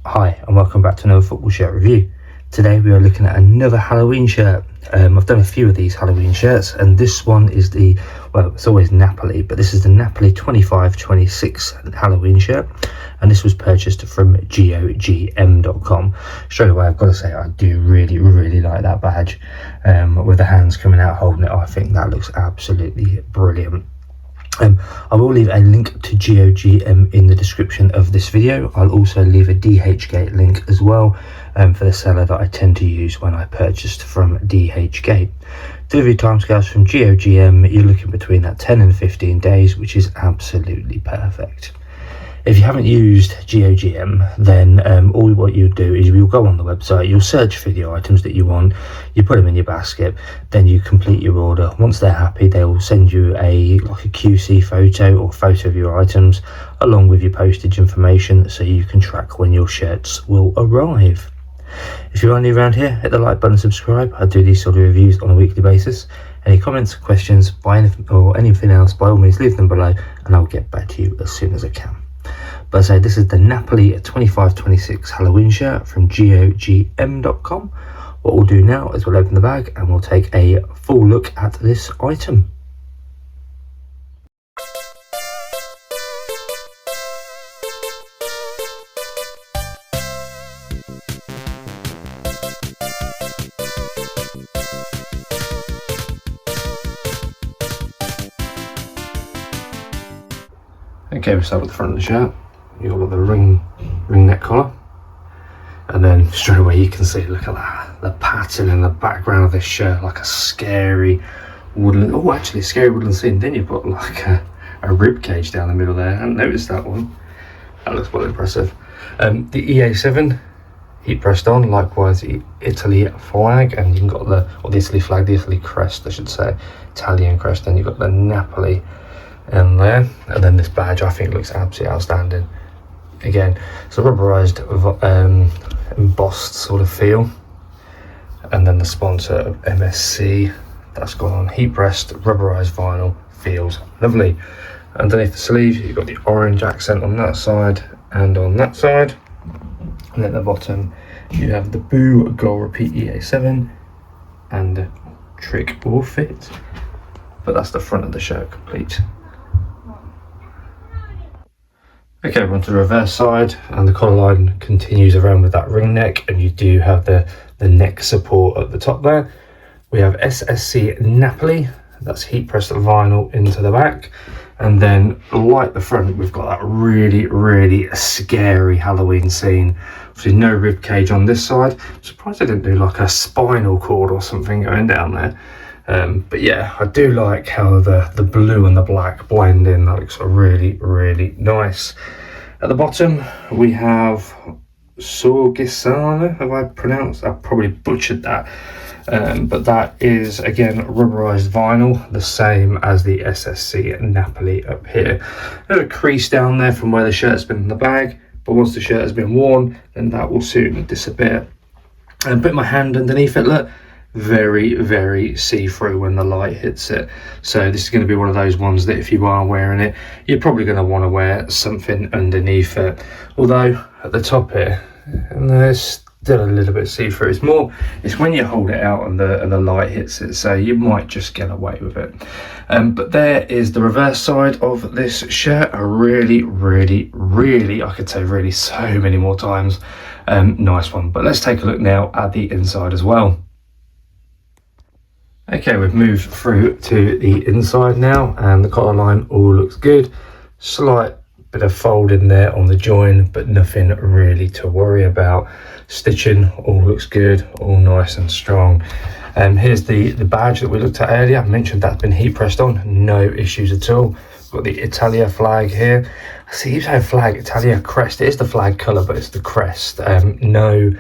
Hi and welcome back to another football shirt review. Today we are looking at another Halloween shirt. I've done a few of these Halloween shirts and this one is it's always Napoli, but this is the Napoli 25-26 Halloween shirt, and this was purchased from gogm.com. Straight away I've got to say I do really like that badge with the hands coming out holding it. I think that looks absolutely brilliant. I will leave a link to GOGM in the description of this video. I'll also leave a DHgate link as well for the seller that I tend to use when I purchased from DHgate. Delivery timescales from GOGM, you're looking between that 10 and 15 days, which is absolutely perfect. If you haven't used GOGM, then all what you'll do is you'll go on the website, you'll search for the items that you want, you put them in your basket, then you complete your order. Once they're happy, they'll send you a QC photo or photo of your items along with your postage information so you can track when your shirts will arrive. If you're only around here, hit the like button, subscribe. I do these sort of reviews on a weekly basis. Any comments, questions, anything else, by all means leave them below and I'll get back to you as soon as I can. But I say this is the Napoli 25-26 Halloween shirt from gogm.com. What we'll do now is we'll open the bag and we'll take a full look at this item. Okay, we'll start with the front of the shirt. You've got the ring neck collar, and then straight away you can see, look at that, the pattern in the background of this shirt, like a scary woodland, scary woodland scene. Then you've got like a rib cage down the middle there. I hadn't noticed that one. That looks well impressive. The EA7 heat pressed on, likewise the Italy flag, and you've got the Italy flag, the Italy crest I should say, Italian crest. Then you've got the Napoli in there, and then this badge I think looks absolutely outstanding. Again, it's a rubberized embossed sort of feel, and then the sponsor of MSC, that's gone on heat pressed rubberized vinyl, feels lovely. Underneath the sleeve you've got the orange accent on that side and on that side, and at the bottom you have the Boo Goal Repeat EA7 and Trick or Fit. But that's the front of the shirt complete. Okay, we're on to the reverse side, and the collar line continues around with that ring neck, and you do have the neck support at the top there. We have SSC Napoli, that's heat pressed vinyl into the back, and then like the front we've got that really scary Halloween scene. Obviously no rib cage on this side. I'm surprised they didn't do like a spinal cord or something going down there. But yeah, I do like how the blue and the black blend in. That looks really nice. At the bottom we have Sorgisana, have I pronounced? I probably butchered that. But that is again rubberized vinyl, the same as the SSC Napoli up here. There's a crease down there from where the shirt's been in the bag, but once the shirt has been worn, then that will soon disappear. And put my hand underneath it, look. Very see-through when the light hits it. So this is going to be one of those ones that if you are wearing it, you're probably going to want to wear something underneath it. Although at the top here, and there's still a little bit see-through. It's when you hold it out and the light hits it, so you might just get away with it. But there is the reverse side of this shirt. A really I could say really so many more times nice one. But let's take a look now at the inside as well. Okay, we've moved through to the inside now, and the collar line all looks good. Slight bit of fold in there on the join, but nothing really to worry about. Stitching all looks good, all nice and strong. Here's the badge that we looked at earlier. I mentioned that's been heat pressed on, no issues at all. Got the Italia flag here. I see you saying flag, Italia crest. It is the flag colour, but it's the crest. No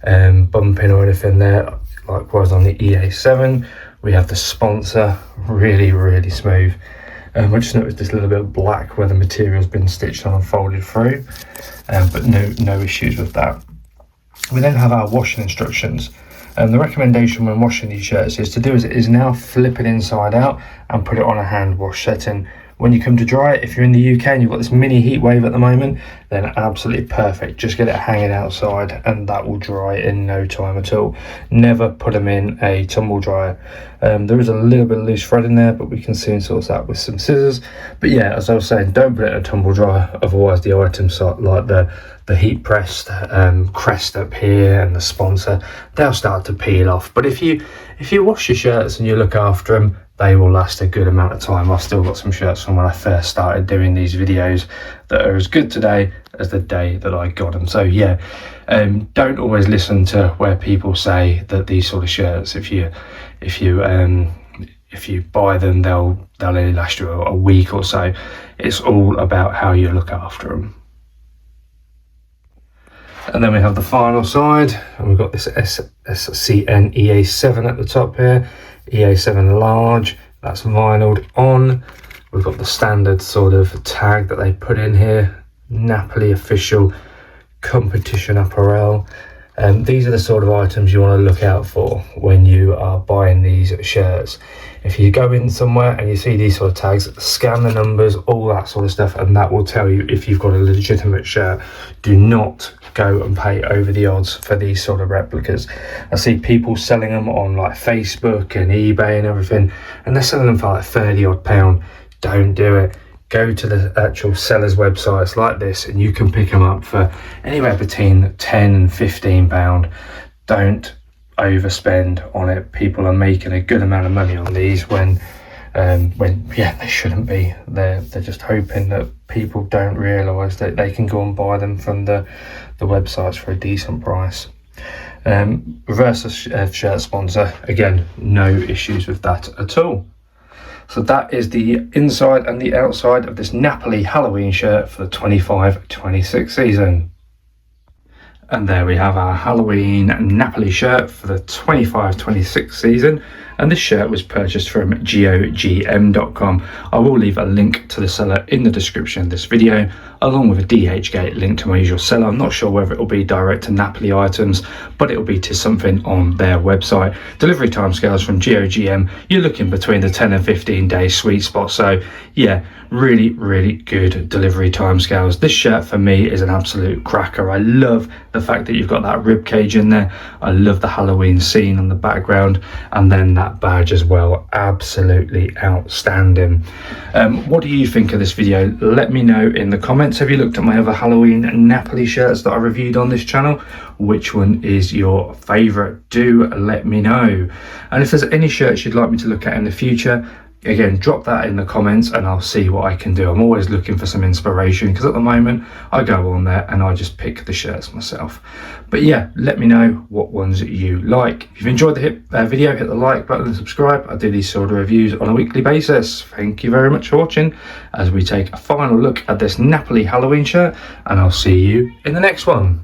bumping or anything there. Likewise on the EA7. We have the sponsor, really smooth. I just noticed this little bit of black where the material's been stitched on and folded through, but no issues with that. We then have our washing instructions, and the recommendation when washing these shirts is to do as it is now, flip it inside out and put it on a hand wash setting. when you come to dry it, if you're in the UK and you've got this mini heat wave at the moment, then absolutely perfect. Just get it hanging outside and that will dry in no time at all. Never put them in a tumble dryer. There is a little bit of loose thread in there, but we can soon sort that with some scissors. But yeah, as I was saying, don't put it in a tumble dryer, otherwise the items like the heat pressed crest up here and the sponsor, they'll start to peel off. But if you wash your shirts and you look after them, they will last a good amount of time. I've still got some shirts from when I first started doing these videos that are as good today as the day that I got them. So yeah, don't always listen to where people say that these sort of shirts, if you buy them, they'll only last you a week or so. It's all about how you look after them. And then we have the final side, and we've got this SCN EA7 at the top here, EA7 large, that's vinyled on. We've got the standard sort of tag that they put in here, Napoli official competition apparel. These are the sort of items you want to look out for when you are buying these shirts. If you go in somewhere and you see these sort of tags, scan the numbers, all that sort of stuff, and that will tell you if you've got a legitimate shirt. Do not go and pay over the odds for these sort of replicas. I see people selling them on like Facebook and eBay and everything, and they're selling them for like £30 odd. Don't do it. Go to the actual sellers' websites like this and you can pick them up for anywhere between £10 and £15. Don't overspend on it. People are making a good amount of money on these when yeah, they shouldn't be. They're just hoping that people don't realise that they can go and buy them from the websites for a decent price. Reverse shirt sponsor, again, no issues with that at all. So that is the inside and the outside of this Napoli Halloween shirt for the 25-26 season. And there we have our Halloween Napoli shirt for the 25-26 season. And this shirt was purchased from gogm.com. I will leave a link to the seller in the description of this video, along with a DHgate link to my usual seller. I'm not sure whether it will be direct to Napoli items, but it will be to something on their website. Delivery timescales from GOGM, you're looking between the 10 and 15 day sweet spot. So yeah, really good delivery timescales. This shirt for me is an absolute cracker. I love the fact that you've got that rib cage in there. I love the Halloween scene on the background, and then that badge as well. Absolutely outstanding. What do you think of this video? Let me know in the comments. Have you looked at my other Halloween Napoli shirts that I reviewed on this channel? Which one is your favorite? Do let me know. And if there's any shirts you'd like me to look at in the future, again, drop that in the comments and I'll see what I can do. I'm always looking for some inspiration, because at the moment I go on there and I just pick the shirts myself. But yeah, let me know what ones you like. If you've enjoyed the video, hit the like button and subscribe. I do these sort of reviews on a weekly basis. Thank you very much for watching as we take a final look at this Napoli Halloween shirt, and I'll see you in the next one.